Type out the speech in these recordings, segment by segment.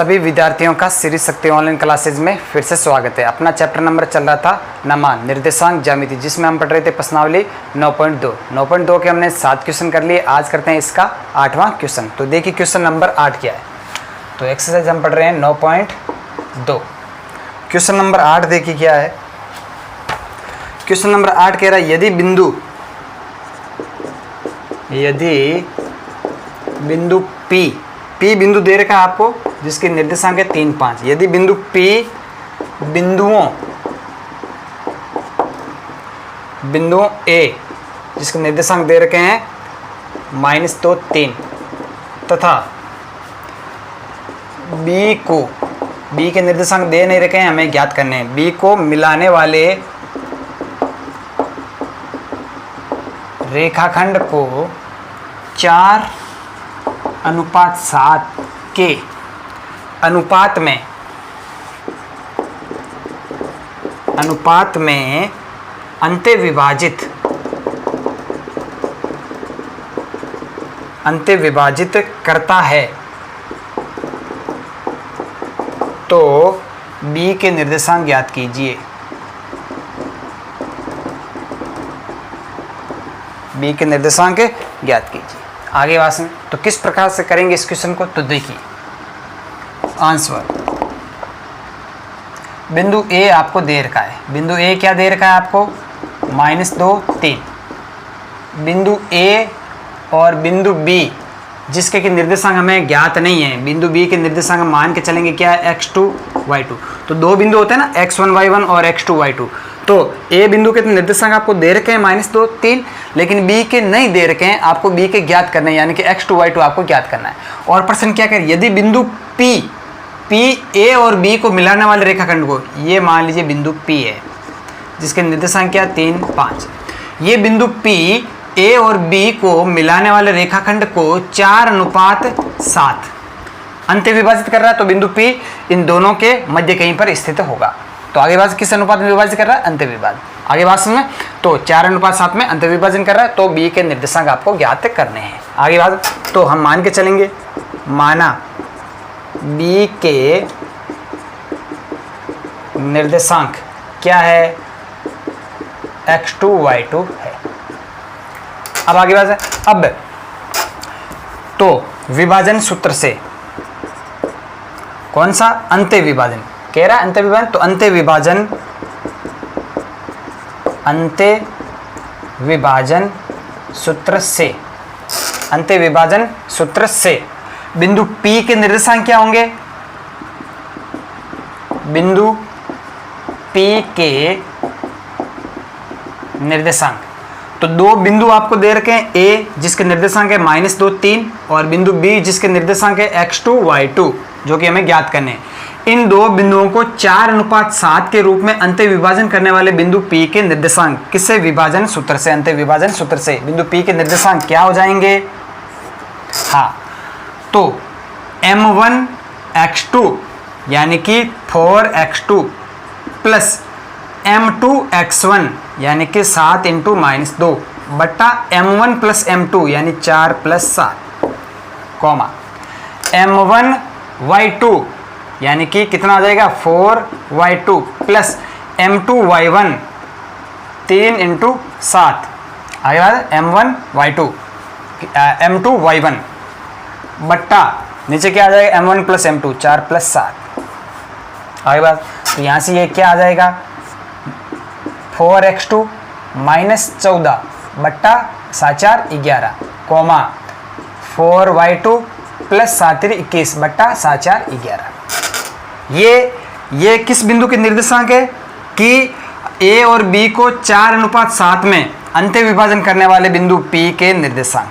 सभी विद्यार्थियों का श्री शक्ति ऑनलाइन क्लासेज में फिर से स्वागत है। अपना चैप्टर नंबर चल रहा था नमा निर्देशांक ज्यामिति, जिसमें हम पढ़ रहे थे प्रश्नावली 9.2 के हमने 7 क्वेश्चन कर लिए। आज करते हैं इसका 8वां क्वेश्चन। तो देखिए क्वेश्चन नंबर 8 क्या है। तो एक्सरसाइज हम पढ़ रहे हैं 9.2। क्वेश्चन नंबर 8 देखिए क्या है। क्वेश्चन नंबर 8 कह रहा है यदि बिंदु P बिंदु दे रखा है आपको, जिसके निर्देशांक है 3, 5। यदि बिंदु P बिंदुओं A जिसके निर्देशांक दे रखे हैं -2, 3 तथा B के निर्देशांक दे नहीं रखे हैं, हमें ज्ञात करने हैं। B को मिलाने वाले रेखाखंड को 4:7 के अनुपात में अंत्य करता है, तो B के निर्देशांक ज्ञात कीजिए। B के निर्देशांक ज्ञात कीजिए। आगे वासन तो किस प्रकार से करेंगे इस क्वेश्चन को, तो देखिए आंसर। बिंदु A आपको दे रखा है। बिंदु A क्या दे रखा है आपको? -2, 3। बिंदु A और बिंदु B जिसके कि निर्देशांक हमें ज्ञात नहीं है। बिंदु B के निर्देशांक मान के चलेंगे क्या है? x2, y2। तो दो बिंदु होते हैं ना, x1, y1 और x2, y2। तो A बिंदु के निर्देशांक आपको दे रखे हैं -2, 3, लेकिन B के नहीं दे रखे हैं। आपको B के ज्ञात करना है, यानी कि x2, y2 आपको ज्ञात करना है। और प्रश्न क्या करे, यदि बिंदु P A और B को मिलाने वाले रेखाखंड को, ये मान लीजिए बिंदु P है जिसके निर्देशांक क्या 3, 5। ये बिंदु P A और B को मिलाने वाले रेखाखंड को 4:7 अंत्य विभाजित कर रहा है। तो बिंदु P इन दोनों के मध्य कहीं पर स्थित होगा। तो आगे बात किस अनुपात में विभाजित कर रहा है? अंत्य विभाजन। आगे बात सुनना, तो 4:7 में अंत्य विभाजन कर रहा है, तो B के निर्देशांक आपको ज्ञात करने हैं। आगे बात तो हम मान के चलेंगे, माना B के निर्देशांक क्या है? x2, y2 है। अब आगे बात है, अब तो विभाजन सूत्र से कौन सा? अंत्य विभाजन कह रहा है, अंत्य विभाजन। तो अंत्य विभाजन सूत्र से बिंदु P के निर्देशांक क्या होंगे? बिंदु P के निर्देशांक, तो दो बिंदु आपको दे रखे हैं, A जिसके निर्देशांक है -2, 3 और बिंदु B जिसके निर्देशांक है x2, y2, जो कि हमें ज्ञात करने हैं। इन दो बिंदुओं को 4:7 के रूप में अंत्य विभाजन करने वाले बिंदु P के निर्देशांक किससे? विभाजन सूत्र से, अंत्य विभाजन सूत्र से। बिंदु P के निर्देशांक क्या हो जाएंगे? हाँ, तो m1x2 यानी कि 4x2 प्लस m2x1 यानी कि 7 × -2 बट्टा m1 + m2 यानी 4 + 7, कॉमा m1y2 यानी कि कितना आ जाएगा? 4y2 plus m2y1 3 × 7। आगे बात m2y1 बट्टा नीचे क्या आ जाएगा? m1 + m2 4 + 7। आगे बात तो यहाँ से ये क्या आ जाएगा? 4x2 - 14 बट्टा 7×4 = 11, कॉमा 4y2 प्लस 7×3 = 21 बट्टा 7×4 = 11। ये किस बिंदु के निर्देशांक है? कि A और B को 4:7 में अंत्य विभाजन करने वाले बिंदु P के निर्देशांक।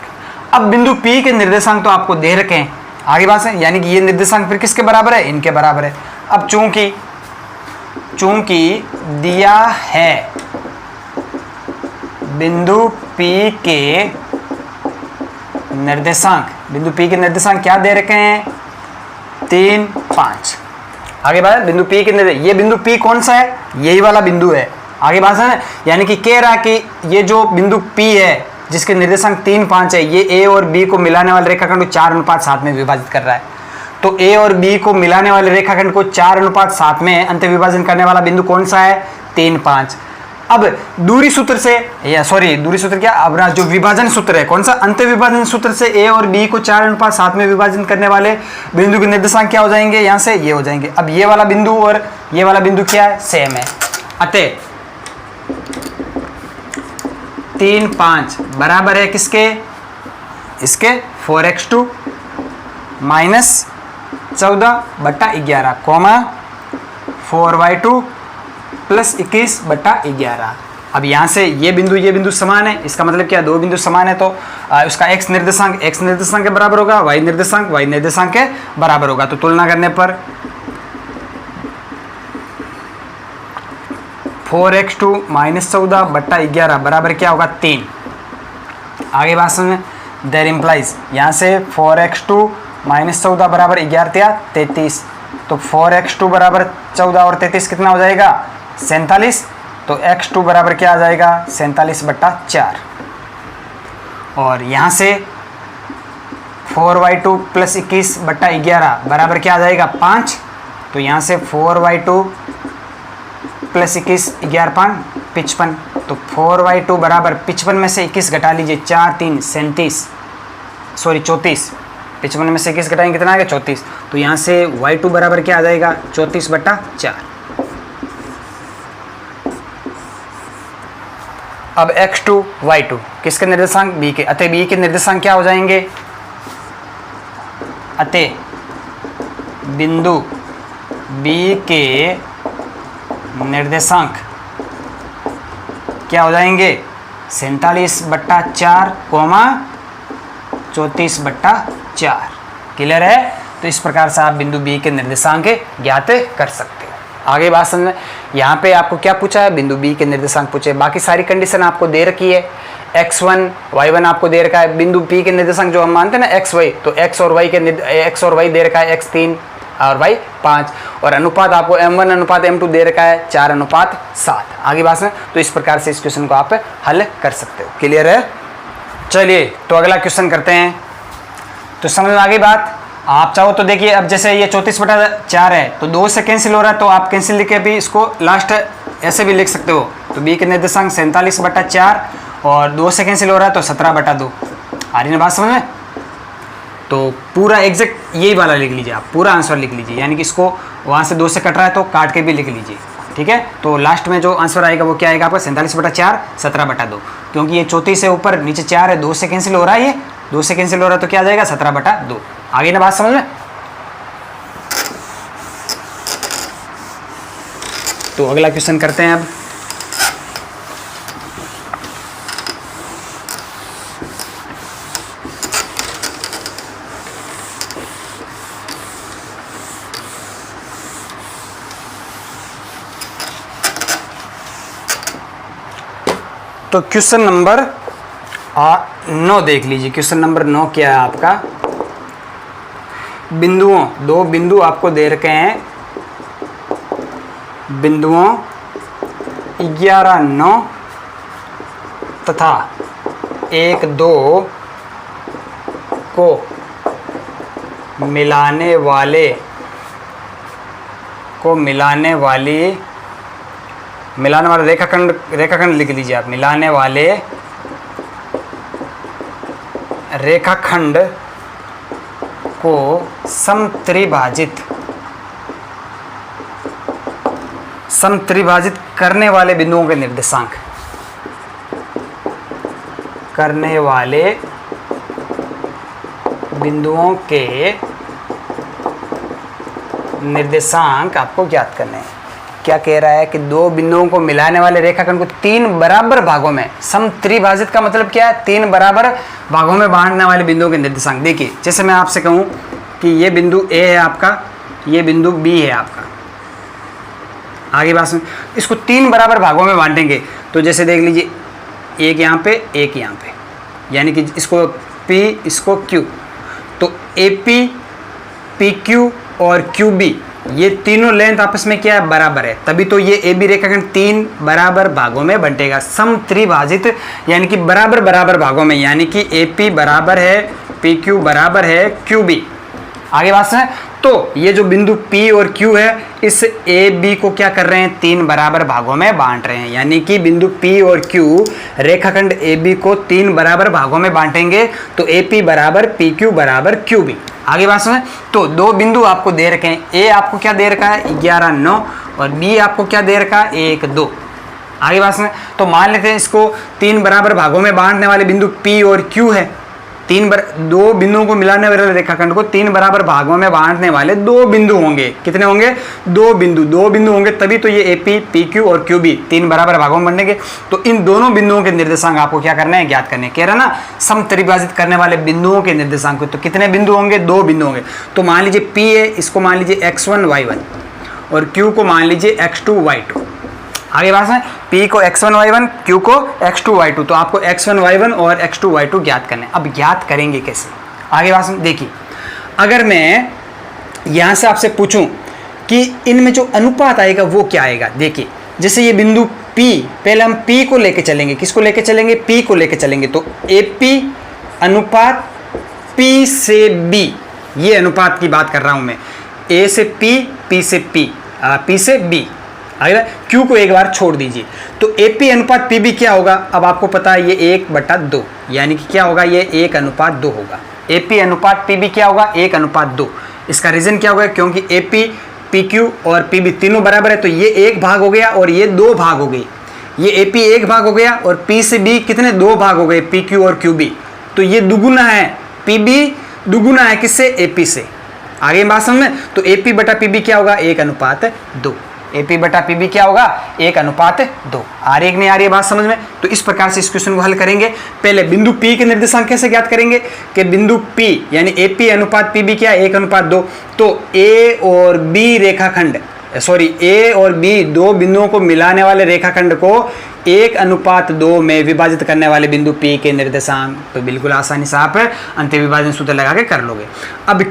अब बिंदु P के निर्देशांक तो आपको दे रखे हैं। आगे बात है, यानी कि ये निर्देशांक फिर किसके बराबर है? इनके बराबर है। अब चूंकि दिया है बिंदु P के निर्देशांक, बिंदु P के निर्देशांक क्या दे रखे हैं? 3, 5। आगे बात, बिंदु P के निर्देशांक, ये बिंदु P कौन सा है? यही वाला बिंदु है। आगे बात है, यानी कि कह रहा कि ये जो बिंदु P है जिसके निर्देशांक 3, 5 है, ये A और B को मिलाने वाले रेखाखंड को 4:7 में विभाजित कर रहा है। तो ए और बी को मिलाने वाले रेखाखंड को 4:7 में अंत विभाजन करने वाला बिंदु कौन सा है? 3, 5। अब दूरी सूत्र से, या सॉरी दूरी सूत्र क्या, अब जो विभाजन सूत्र है कौन सा? अंत विभाजन सूत्र से ए और बी को 4:7 में विभाजन करने वाले बिंदु के निर्देशांक क्या हो जाएंगे? यहाँ से ये हो जाएंगे। अब ये वाला बिंदु और ये वाला बिंदु क्या है? सेम है। अतः 3, 5 बराबर है किसके? इसके 4x2 minus 14/11 coma 4y2 plus 21/11। अब यहाँ से ये बिंदु समान है, इसका मतलब क्या? दो बिंदु समान है, तो उसका x निर्देशांक के बराबर होगा, y निर्देशांक के बराबर होगा। तो तुलना करने पर 4x2 माइनस 14/11 बराबर क्या होगा? 3। आगे बात समझ में, देयर इम्प्लाइज यहाँ से 4x2 माइनस 14 बराबर 11 33, तो 4x2 बराबर 14 और 33 कितना हो जाएगा? 47। तो x2 बराबर क्या आ जाएगा? 47/4। और यहाँ से 4y2 प्लस 21/11 बराबर क्या आ जाएगा? 5। तो यहाँ से 4y2 प्लस 21 11 5 55, तो 4y2 बराबर 55 में से 21 घटा लीजिए, 4 3 37, सॉरी 34, 55 में से 21 घटाएंगे कितना आ गया? 34। तो यहाँ से y2 बराबर क्या आ जाएगा? 34/4। अब x2 y2 किसके निर्देशांक? b के। अतः b के निर्देशांक क्या हो जाएंगे? अतः बिंदु b के निर्देशांक क्या हो जाएंगे? 47/4 कोमा 34/4। क्लियर है? तो इस प्रकार से आप बिंदु बी के निर्देशांक ज्ञात कर सकते हो। आगे बात समझ, यहाँ पे आपको क्या पूछा है? बिंदु बी के निर्देशांक पूछे। बाकी सारी कंडीशन आपको दे रखी है, x1 y1 आपको दे रखा है। बिंदु पी के निर्देशांक जो हम मानते हैं ना x y, तो x और y दे रखा है, x3 और y 5, और अनुपात आपको m1:m2 दे रखा है 4:7। आगे बात में, तो इस प्रकार से इस क्वेश्चन को आप हल कर सकते हो। क्लियर है? चलिए तो अगला क्वेश्चन करते हैं। तो समझ में आ गई बात? आप चाहो तो देखिए, अब जैसे ये 34/4 है, तो 2 से कैंसिल हो रहा है, तो आप कैंसिल लिख के भी इसको लास्ट ऐसे भी लिख सकते हो। तो बी के निर्देशांक 47/4 और 2 से कैंसिल हो रहा है, तो 17/2। आ रही ना बात समझ में? तो पूरा एग्जैक्ट यही वाला लिख लीजिए, आप पूरा आंसर लिख लीजिए, यानी कि इसको वहाँ से 2 से कट रहा है तो काट के भी लिख लीजिए। ठीक है? तो लास्ट में जो आंसर आएगा वो क्या आएगा आपका? 47/4 17/2, क्योंकि ये 34 है, ऊपर नीचे 4 है, 2 से कैंसिल हो रहा है, ये 2 से कैंसिल हो रहा है, तो क्या आ जाएगा? 17/2। आगे ना बात समझ में? तो अगला क्वेश्चन करते हैं अब। तो क्वेश्चन नंबर 9 देख लीजिए। क्वेश्चन नंबर 9 क्या है आपका? बिंदुओं, 2 बिंदु आपको दे रखे हैं, बिंदुओं 11 9 तथा 1 2 को मिलाने वाले रेखाखंड लिख लीजिए आप। मिलाने वाले रेखाखंड को समत्रिभाजित करने वाले बिंदुओं के निर्देशांक, करने वाले बिंदुओं के निर्देशांक आपको ज्ञात करने हैं। क्या कह रहा है कि 2 बिंदुओं को मिलाने वाले रेखाखंड को 3 बराबर भागों में समत्रिभाजित का मतलब क्या है? 3 बराबर भागों में बांटने वाले बिंदुओं के निर्देशांक। देखिए, जैसे मैं आपसे कहूं कि ये बिंदु A है आपका, ये बिंदु B है आपका। आगे बात में, इसको 3 बराबर भागों में बांटेंगे, तो जैसे देख लीजिए, एक यहाँ पे, एक यहाँ पे, यानी कि इसको P, इसको Q, तो AP, PQ और QB, ये तीनों लेंथ आपस में क्या है? बराबर है, तभी तो ये AB रेखाखंड 3 बराबर भागों में बंटेगा। समत्रिभाजित यानी कि बराबर बराबर भागों में, यानी कि AP बराबर है PQ बराबर है QB। आगे बात सुने, तो ये जो बिंदु P और Q है इस AB को क्या कर रहे हैं, 3 बराबर भागों में बांट रहे हैं। यानी कि बिंदु P और Q रेखाखंड AB को 3 बराबर भागों में बांटेंगे तो AP बराबर PQ बराबर QB। आगे बात सुने, तो दो बिंदु आपको दे रखे हैं, A आपको क्या दे रखा है 11, 9 और B आपको क्या दे रखा है 1, 2। आगे बात सुने, तो मान लेते हैं इसको 3 बराबर भागों में बांटने वाले बिंदु P और Q है। दो बिंदुओं को मिलाने वाले रेखाखंड को 3 बराबर भागों में बांटने वाले दो बिंदु होंगे। कितने होंगे, दो बिंदु होंगे, तभी तो ये AP, PQ और QB 3 बराबर भागों में बनेंगे। तो इन दोनों बिंदुओं के निर्देशांक आपको क्या करना है, ज्ञात करने हैं। कह रहा ना समत्रिभाजित करने वाले बिंदुओं के निर्देशांक, तो कितने बिंदु होंगे, दो बिंदु होंगे। तो मान लीजिए P है, इसको मान लीजिए x1 y1 और Q को मान लीजिए x2 y2। आगे बात है, P को x1 y1, Q को x2 y2। तो आपको x1 y1 और x2 y2 ज्ञात करने। अब ज्ञात करेंगे कैसे, आगे बात देखिए। अगर मैं यहाँ से आपसे पूछूं कि इनमें जो अनुपात आएगा वो क्या आएगा, देखिए जैसे ये बिंदु P, पहले हम P को लेके चलेंगे। किसको लेके चलेंगे, P को लेके चलेंगे। तो AP अनुपात P से B, ये अनुपात की बात कर रहा हूँ मैं। A से P, P से B। आगे Q को एक बार छोड़ दीजिए। तो AP अनुपात PB क्या होगा, अब आपको पता है ये 1/2, यानी कि क्या होगा, ये 1/2 होगा। AP अनुपात PB क्या होगा, 1/2। इसका रीजन क्या होगा, क्योंकि AP, PQ और PB तीनों बराबर है, तो ये 1 भाग हो गया और ये 2 भाग हो गए। ये AP 1 भाग हो गया और P से B कितने, 2 भाग हो गए, PQ और QB। तो ये दुगुना है, PB दुगुना है किससे, AP से। आगे बात समझ में, तो AP/PB क्या होगा, 1/2। AP/PB क्या होगा, 1/2। आ रही है कि नहीं आ रही है बात समझ में। तो इस प्रकार से इस क्वेश्चन को हल करेंगे। पहले बिंदु P के निर्देशांक कैसे ज्ञात करेंगे, कि बिंदु P यानी AP अनुपात PB क्या, 1/2। तो A और B दो बिंदुओं को मिलाने वाले रेखाखंड को 1/2 में विभाजित करने वाले बिंदु P के निर्देशांक, तो बिल्कुल आसानी से आप अंत्य विभाजन सूत्र लगा के कर लोगे। अब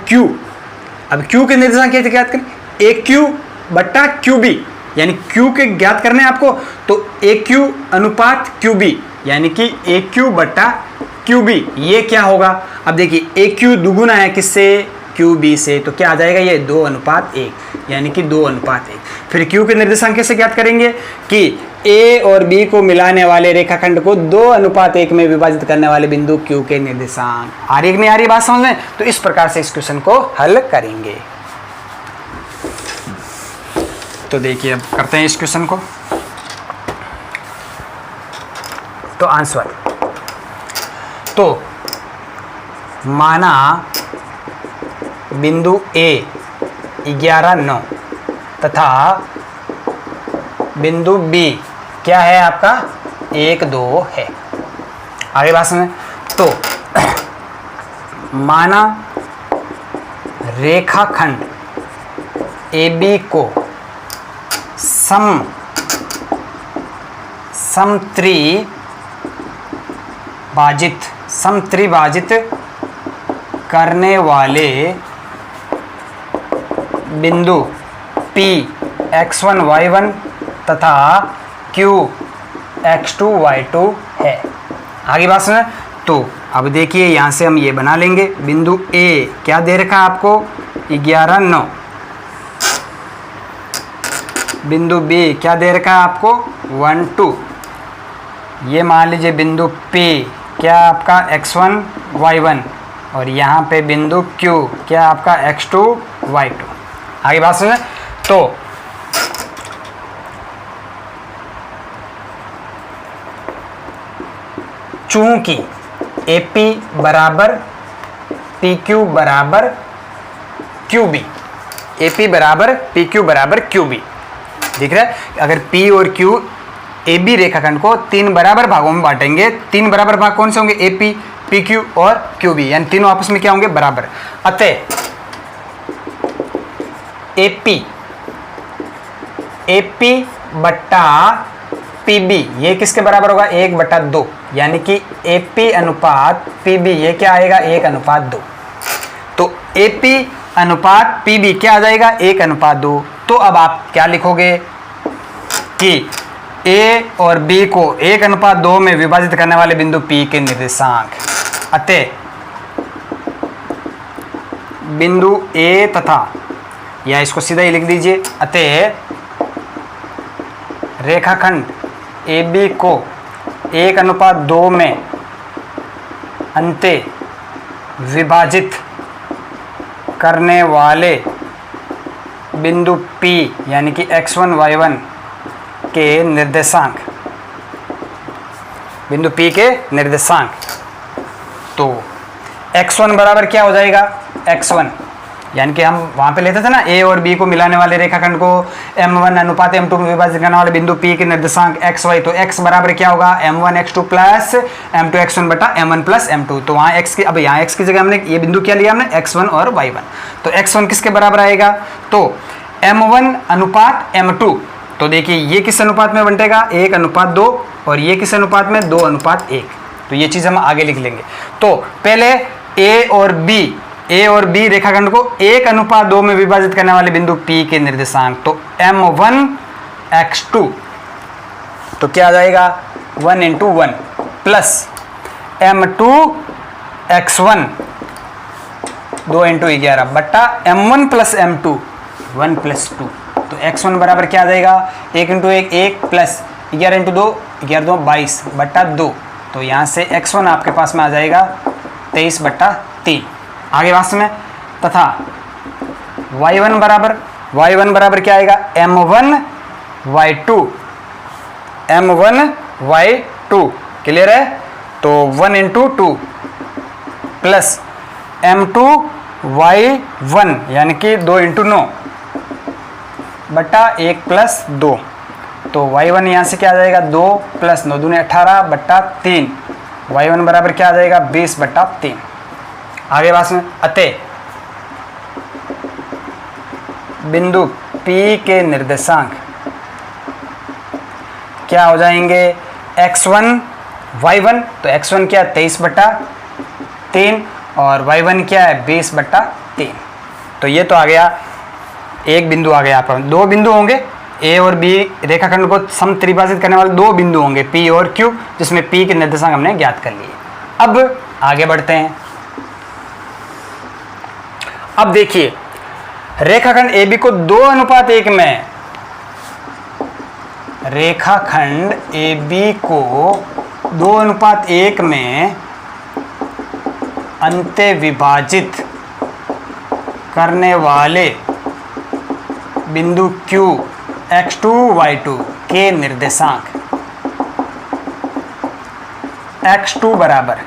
Q के निर्देशांक कैसे ज्ञात करें, AQ/QB, यानी Q के ज्ञात करने हैं आपको। तो AQ अनुपात QB यानी कि AQ/QB, ये क्या होगा, अब देखिए AQ दुगुना है किससे, QB से, तो क्या आ जाएगा, ये 2/1, यानी कि 2/1। फिर Q के निर्देशांक कैसे ज्ञात करेंगे, कि A और B को मिलाने वाले रेखाखंड को 2/1 में विभाजित करने वाले बिंदु Q के निर्देशांक। आ रही है कि नहीं आ रही बात समझ में। तो इस प्रकार से इस क्वेश्चन को हल करेंगे। तो देखिए अब करते हैं इस क्वेश्चन को। तो आंसर, तो माना बिंदु A 11, 9 तथा बिंदु B क्या है आपका, 1, 2 है। आगे बात समझें, तो माना रेखाखंड AB को समत्रिभाजित करने वाले बिंदु P x1 y1 तथा Q x2 y2 है। आगे बात सुने, तो अब देखिए यहाँ से हम ये बना लेंगे। बिंदु A क्या दे रखा है आपको, 11, 9। बिंदु B क्या दे रखा है आपको, 1, 2। ये मान लीजिए बिंदु P क्या आपका x1 y1 और यहाँ पे बिंदु Q क्या आपका x2 y2। आगे बात सुने, तो चूंकि AP बराबर PQ बराबर QB, AP बराबर PQ बराबर QB, दिख रहा है। अगर P और Q AB रेखाखंड को 3 बराबर भागों में बांटेंगे, 3 बराबर भाग कौन से होंगे, AP, PQ और QB, यानी तीनों आपस में क्या होंगे, बराबर। अतः AP/PB ये किसके बराबर होगा, 1/2, यानी कि AP अनुपात PB ये क्या आएगा, 1/2। तो AP अनुपात PB क्या आ जाएगा, 1/2। तो अब आप क्या लिखोगे कि A और B को 1/2 में विभाजित करने वाले बिंदु P के निर्देशांक। अतः बिंदु ए तथा, या इसको सीधा ही लिख दीजिए, अतः रेखाखंड ए बी को 1:2 में अंते विभाजित करने वाले बिंदु P यानी कि x1 y1 के निर्देशांक, बिंदु P के निर्देशांक, तो x1 बराबर क्या हो जाएगा, x1 यानी कि हम वहाँ पे लेते थे ना a और b को मिलाने वाले रेखाखंड को m1 अनुपात m2 में विभाजित करने वाले बिंदु P के निर्देशांक xy, तो x बराबर क्या होगा, m1 x2 plus m2 x1 बटा m1 प्लस m2। तो वहाँ x की, अब यहाँ x की जगह हमने ये बिंदु क्या लिया हमने, x1 और y1, तो x1 किसके बराबर आएगा, तो m1 अनुपात m2। तो देखिए ये किस अनुपात में बंटेगा, 1:2, और ये किस अनुपात में, 2:1। तो ये चीज़ हम आगे लिख लेंगे। तो पहले a और b रेखाखंड को 1:2 में विभाजित करने वाले बिंदु P के निर्देशांक, तो m1 x2, तो क्या आ जाएगा 1 × 1 प्लस m2 x1 2 × 11 बट्टा m1 प्लस m2 1 + 2। तो x1 बराबर क्या आ जाएगा, 1 × 1 1 प्लस 11 × 2 11 2 22 बट्टा 2। तो यहाँ से x1 आपके पास में आ जाएगा 23/3। आगे वास्तव में, तथा y1 बराबर क्या आएगा, m1 y2 क्लियर है, तो 1 × 2 प्लस m2 y1 यानी कि 2 × 9 बट्टा 1 + 2। तो y1 यहाँ से क्या आ जाएगा, 2 + 9 दूनी 18 बट्टा 3, y1 बराबर क्या आ जाएगा 20/3। आगे बात में, अतः बिंदु P के निर्देशांक क्या हो जाएंगे, x1 y1, तो x1 क्या है 23/3 और y1 क्या है 20/3। तो ये तो आ गया, एक बिंदु आ गया आपका, दो बिंदु होंगे a और b रेखाखंड को समत्रिभाजित करने वाले दो बिंदु होंगे P और Q, जिसमें P के निर्देशांक हमने ज्ञात कर लिए। अब आगे बढ़ते हैं। अब देखिए रेखाखंड AB को 2:1 में, रेखाखंड AB को 2:1 में अंते विभाजित करने वाले बिंदु Q x2 y2 के निर्देशांक x2 बराबर,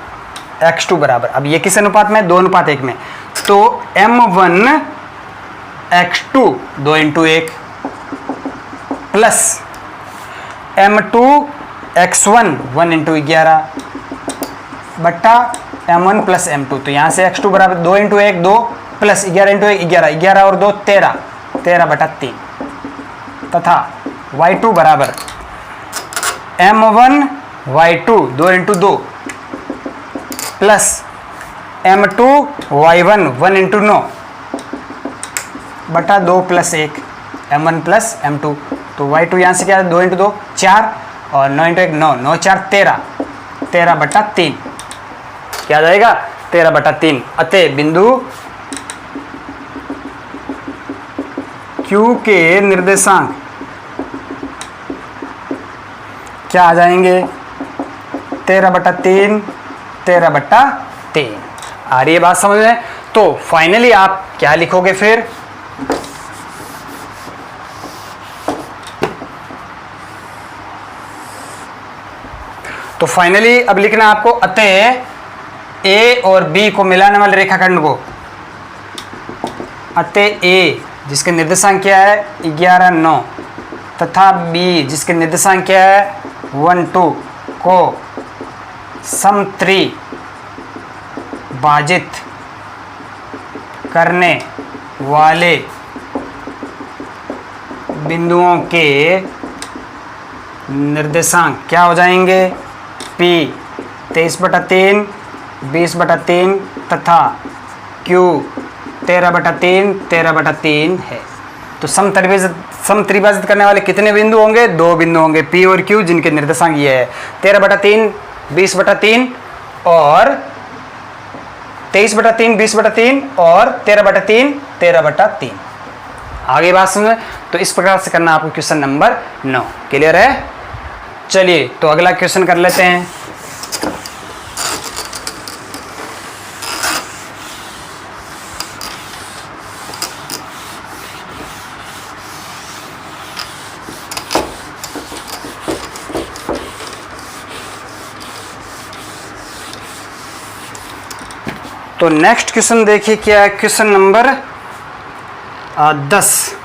अब ये किस अनुपात में, 2:1 में, तो m1 x2 2 × 1 plus m2 x1 1 × 11 बट्टा m1 प्लस m2। तो यहाँ से x2 बराबर 2 × 1 2 प्लस 11 × 1 11, 11 और 2 13, 13/3, तथा y2 बराबर m1 y2 2 × 2 plus m2 y1 1 × 9 बटा 2 + 1 m1 प्लस m2। तो y2 यहाँ से क्या है, 2 × 2 4 और 9 × 1 9, 9 4 13, 13/3 क्या आ जाएगा 13/3। अतः बिंदु Q के निर्देशांक क्या आ जाएंगे, 13/3 13/3। आ रही है बात समझ में। तो फाइनली आप क्या लिखोगे फिर, तो फाइनली अब लिखना आपको, अतः A और B को मिलाने वाले रेखाखंड को, अतः A जिसके निर्देशांक क्या है 11 9 तथा B जिसके निर्देशांक क्या है 1 2 को समत्रिभाजित करने वाले बिंदुओं के निर्देशांक क्या हो जाएंगे, P 23/3 20/3 तथा Q 13/3 13/3 है। तो समत्रिभाजित करने वाले कितने बिंदु होंगे, दो बिंदु होंगे P और Q, जिनके निर्देशांक ये है 13/3 20/3 और 23/3 20/3 और 13/3 13/3। आगे बात समझ। तो इस प्रकार से करना आपको क्वेश्चन नंबर 9। क्लियर है? चलिए तो अगला क्वेश्चन कर लेते हैं। तो नेक्स्ट क्वेश्चन देखिए क्या है, क्वेश्चन नंबर 10।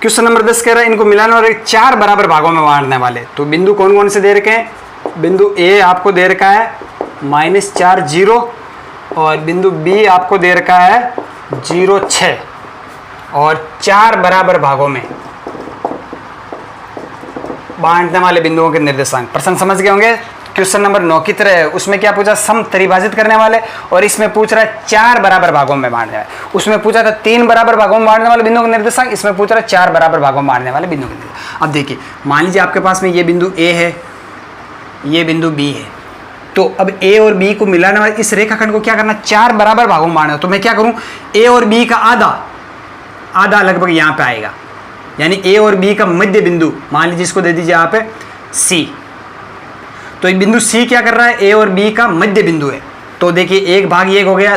क्वेश्चन नंबर 10 कह रहा है इनको मिलाने और 4 बराबर भागों में बांटने वाले। तो बिंदु कौन कौन से दे रखे हैं? बिंदु ए आपको दे रखा है -4 0 और बिंदु बी आपको दे रखा है 0 6 और 4 बराबर भागों में बांटने वाले बिंदुओं के निर्देशांक। प्रश्न समझ गए होंगे। क्वेश्चन नंबर 9 की तरह है, उसमें क्या पूछा? सम त्रिभाजित करने वाले, और इसमें पूछ रहा है 4 बराबर भागों में बांटने वाले। उसमें पूछा था 3 बराबर भागों में बांटने वाले बिंदुओं के निर्देशांक, इसमें पूछ रहा है 4 बराबर भागों में बांटने वाले बिंदुओं के निर्देशांक। अब देखिए मान लीजिए आपके पास में ये बिंदु ए है, ये बिंदु बी है। तो अब ए और बी को मिलाने वाले इस रेखाखंड को क्या करना? 4 बराबर भागों में बांटना। तो मैं क्या करूं? ए और बी का आधा लगभग यहाँ पे आएगा, यानी ए और बी का मध्य बिंदु मान लीजिए इसको दे दीजिए आप सी। तो एक बिंदु सी क्या कर रहा है? ए और बी का मध्य बिंदु है। तो देखिए एक भाग ये हो गया,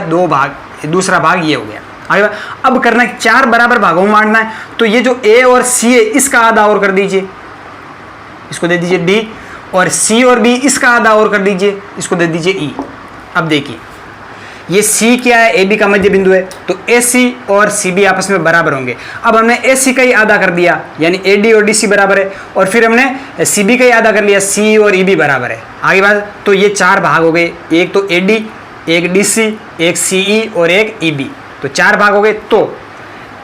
दूसरा भाग ये हो गया। आगे अब करना है 4 बराबर भागों में बांटना है। तो ये जो ए और सी है इसका आधा और कर दीजिए, इसको दे दीजिए डी, और सी और बी इसका आधा और कर दीजिए, इसको दे दीजिए ई। अब देखिए ये सी क्या है? ए बी का मध्य बिंदु है। तो ए सी और सी बी आपस में बराबर होंगे। अब हमने ए सी का ही आधा कर दिया, यानी ए डी और डी सी बराबर है, और फिर हमने सी बी का ही आधा कर लिया, सी और ई बी बराबर है। आगे बात, तो ये 4 भाग हो गए, एक तो ए डी, एक डी सी, एक सी ई और एक ई बी। तो 4 भाग हो गए। तो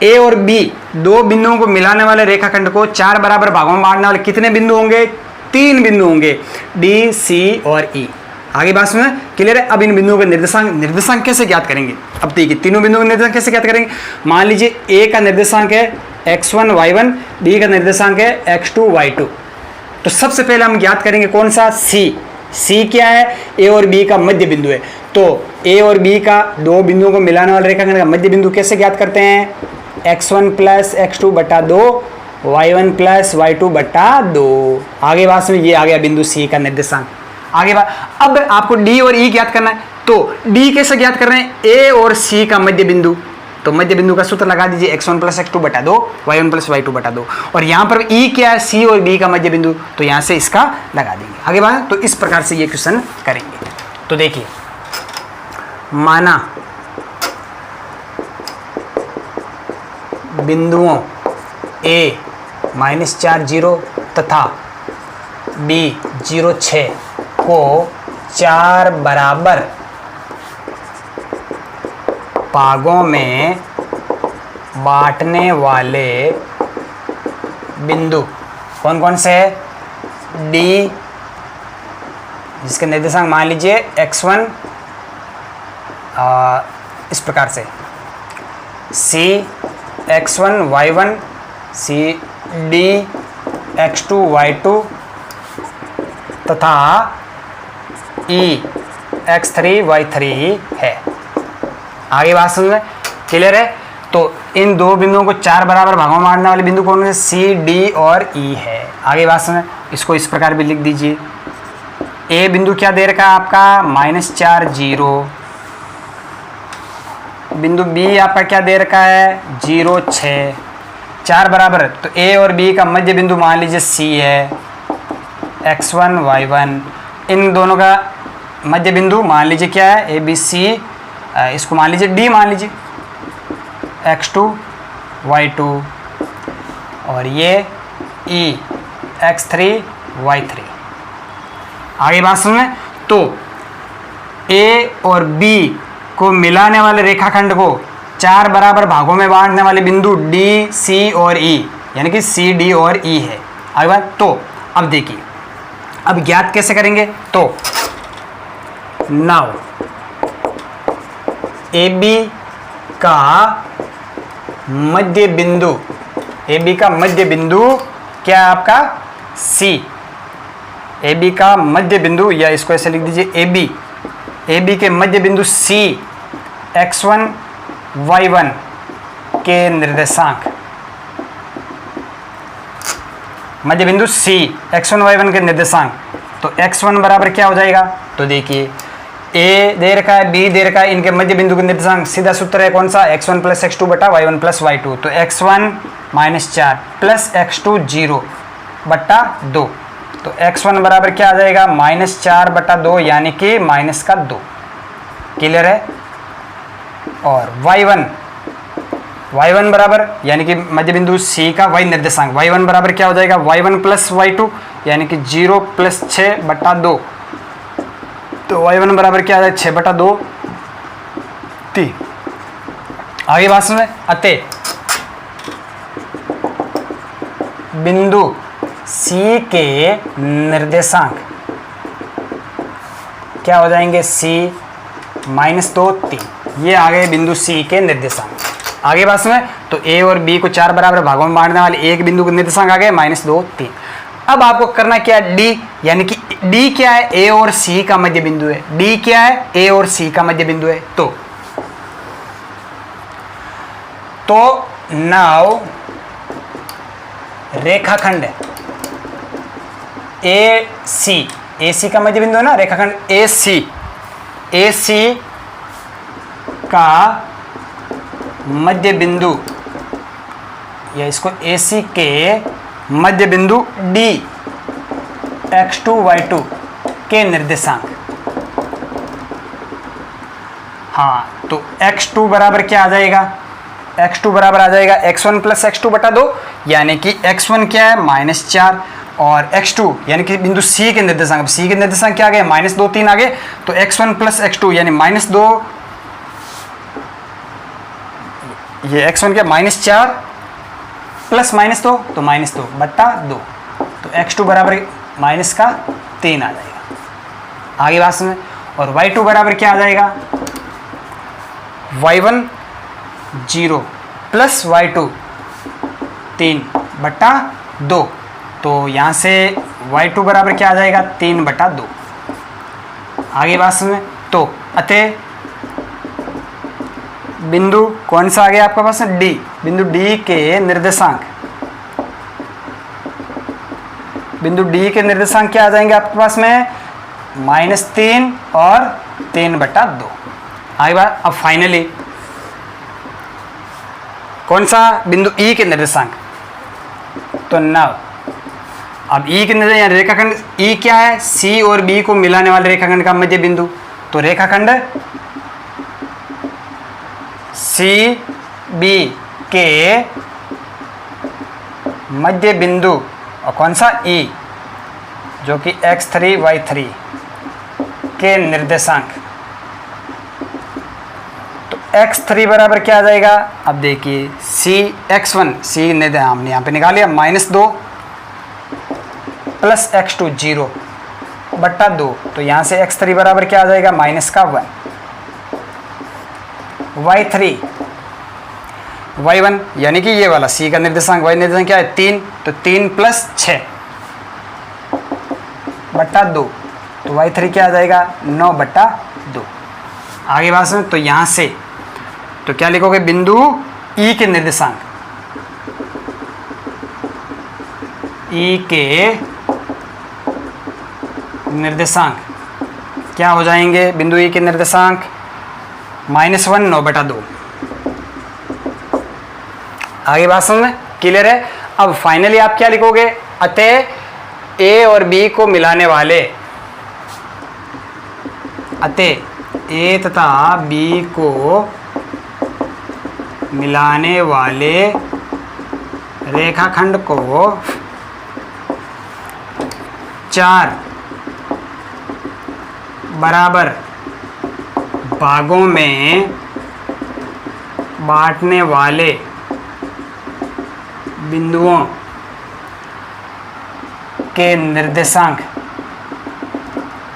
ए और बी दो बिंदुओं को मिलाने वाले रेखाखंड को 4 बराबर भागों में बांटने वाले कितने बिंदु होंगे? 3 बिंदु होंगे, डी सी और ई। आगे बात में क्लियर है? अब इन बिंदुओं के निर्देशांक कैसे ज्ञात करेंगे? अब देखिए तीनों बिंदुओं के निर्देशांक कैसे ज्ञात करेंगे? मान लीजिए ए का निर्देशांक है x1 y1, बी का निर्देशांक है x2 y2। तो सबसे पहले हम ज्ञात करेंगे कौन सा? सी क्या है? ए और बी का मध्य बिंदु है। तो ए और बी का दो बिंदुओं को मिलाने वाले रेखाखंड का मध्य बिंदु कैसे ज्ञात करते हैं? x1 + x2 / 2 y1 + y2 / 2। आगे बात में ये आ गया बिंदु सी का निर्देशांक। आगे बात, अब आपको डी और ई ज्ञात करना है। तो डी कैसे ज्ञात कर रहे हैं? ए और सी का मध्य बिंदु। तो मध्य बिंदु का सूत्र लगा दीजिए x1 + x2 / 2 y1 + y2 / 2। और यहाँ पर ई क्या है? सी और बी का मध्य बिंदु। तो यहाँ से इसका लगा देंगे। आगे बात, तो इस प्रकार से ये क्वेश्चन करेंगे। तो देखिए माना बिंदुओं ए -4 0 तथा बी 0 6 को 4 बराबर भागों में बांटने वाले बिंदु कौन कौन से है? डी, जिसके निर्देशांक मान लीजिए x1 इस प्रकार से, सी x1 y1, C D x2 y2 तथा ई x3 y3 है। आगे बात समझ में क्लियर है? तो इन दो बिंदुओं को 4 बराबर भागों में बांटने वाले बिंदु कौन से? सी डी और ई है। आगे बात समझ, इसको इस प्रकार भी लिख दीजिए। ए बिंदु क्या दे रखा है आपका? -4 0। बिंदु बी आपका क्या दे रखा है? 0 6। 4 बराबर, तो ए और बी का मध्य बिंदु मान लीजिए सी है, x1 y1। इन दोनों का मध्य बिंदु मान लीजिए क्या है? ए बी सी, इसको मान लीजिए डी, मान लीजिए x2 y2, और ये ई x3 y3। आगे बात सुन। तो ए और बी को मिलाने वाले रेखाखंड को 4 बराबर भागों में बांटने वाले बिंदु डी सी और ई, यानी कि सी डी और ई है। आगे बात, तो अब देखिए अब ज्ञात कैसे करेंगे? तो नाउ ए बी का मध्य बिंदु, ए बी का मध्य बिंदु क्या है आपका? सी। ए बी का मध्य बिंदु, या इसको ऐसे लिख दीजिए ए बी के मध्य बिंदु C x1 y1 के निर्देशांक, मध्य बिंदु C x1 y1 के निर्देशांक। तो x1 बराबर क्या हो जाएगा, तो देखिए a दे रखा है, b दे रखा है, इनके मध्य बिंदु के निर्देशांक, सीधा सूत्र है कौन सा, x1 प्लस x2 बटा y1 प्लस y2। तो x1 माइनस 4 प्लस x2 0 बटा 2। तो x1 बराबर क्या आ जाएगा, माइनस 4 बटा 2, यानी कि माइनस का 2। क्लियर है। और y1 बराबर यानी कि मध्य बिंदु C का y निर्देशांक, y1 बराबर क्या हो जाएगा, y1 प्लस y2 यानी कि 0 प्लस 6 बटा 2। तो y1 बराबर क्या आ जाएगा, 6 बटा 2 3। आगे बात सुने, अतः बिंदु C के निर्देशांक क्या हो जाएंगे, C माइनस 2 3। ये आ गए बिंदु C के निर्देशांक। आगे बात में तो A और B को 4 बराबर भागों में बांटने वाले एक बिंदु के निर्देशांक आ गए माइनस 2 3। अब आपको करना क्या है, D, यानी कि D क्या है, A और C का मध्य बिंदु है। D क्या है, A और C का मध्य बिंदु है। तो नाउ रेखाखंड AC का मध्य बिंदु है ना, रेखाखंड AC का मध्य बिंदु, या इसको AC के मध्य बिंदु D x2 y2 के निर्देशांक। हाँ, तो x2 बराबर क्या आ जाएगा, x2 बराबर आ जाएगा x1 प्लस x2 बटा 2, यानी कि x1 क्या है, माइनस 4, और x2 यानी कि बिंदु C के निर्देशांक, C के निर्देशांक क्या आ गए, माइनस 2 3 आ गए। तो x1 प्लस x2 यानी माइनस 2, ये x1 क्या, माइनस 4 प्लस माइनस 2, तो माइनस 2 बट्टा 2। तो x2 बराबर माइनस का 3 आ जाएगा। आगे बात सुने, और y2 बराबर क्या आ जाएगा, y1 0 प्लस y2 3 बट्टा 2। तो यहाँ से y2 बराबर क्या आ जाएगा, 3 बटा 2। आगे बात सुने, तो अतः बिंदु कौन सा आ गया आपके पास, D, बिंदु D के निर्देशांक, बिंदु D के निर्देशांक क्या आ जाएंगे आपके पास में, माइनस 3 और 3 बटा 2। आगे बात, अब फाइनली कौन सा, बिंदु E के निर्देशांक। तो नाउ अब E के निर्देशांक, रेखाखंड E क्या है, C और B को मिलाने वाले रेखाखंड का मध्य बिंदु। तो रेखाखंड CB के मध्य बिंदु और कौन सा, E, जो कि x3 y3 के निर्देशांक। तो x3 बराबर क्या आ जाएगा, अब देखिए x1 हमने यहाँ पे निकाल लिया, माइनस 2 प्लस x2 0 बट्टा 2। तो यहाँ से x3 बराबर क्या आ जाएगा, माइनस का 1। y1 यानी कि ये वाला C का निर्देशांक, y निर्देशांक क्या है, 3, तो 3 प्लस 6 बट्टा 2। तो y3 क्या आ जाएगा, 9 बट्टा 2। आगे बात सुन, तो यहाँ से तो क्या लिखोगे, बिंदु E के निर्देशांक, E के निर्देशांक क्या हो जाएंगे, बिंदु E के निर्देशांक माइनस 1 9 बटा 2। आगे बात समझ में क्लियर है। अब फाइनली आप क्या लिखोगे, अतः A और B को मिलाने वाले, अतः A तथा B को मिलाने वाले रेखाखंड को 4 बराबर भागों में बांटने वाले बिंदुओं के निर्देशांक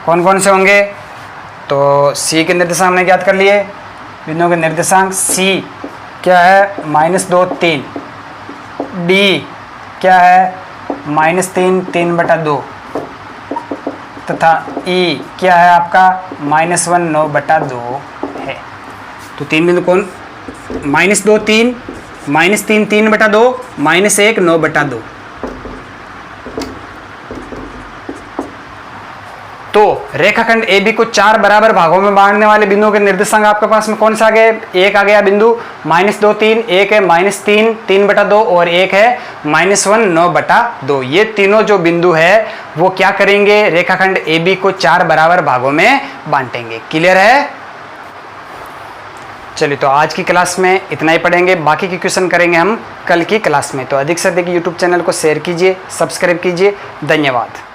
कौन कौन से होंगे। तो C के निर्देशांक हमने ज्ञात कर लिए, बिंदुओं के निर्देशांक C क्या है, माइनस 2 3, D क्या है, माइनस 3 3 बटा 2, तथा ई क्या है आपका -1 9/2 है। तो 3 बिंदु कौन, -2 3, -3 3/2, -1 9/2। तो रेखाखंड AB को 4 बराबर भागों में बांटने वाले बिंदुओं के निर्देशांक आपके पास में कौन सा आ गया? एक आ गया बिंदु -2 3, एक है -3 3/2 और एक है -1 9/2। ये तीनों जो बिंदु है वो क्या करेंगे? रेखाखंड AB को 4 बराबर भागों में बांटेंगे। क्लियर है? चलिए, तो आज की क्लास में इतना ही पढ़ेंगे, बाकी की क्वेश्चन करेंगे हम कल की क्लास में। तो अधिक से अधिक यूट्यूब चैनल को शेयर कीजिए, सब्सक्राइब कीजिए। धन्यवाद।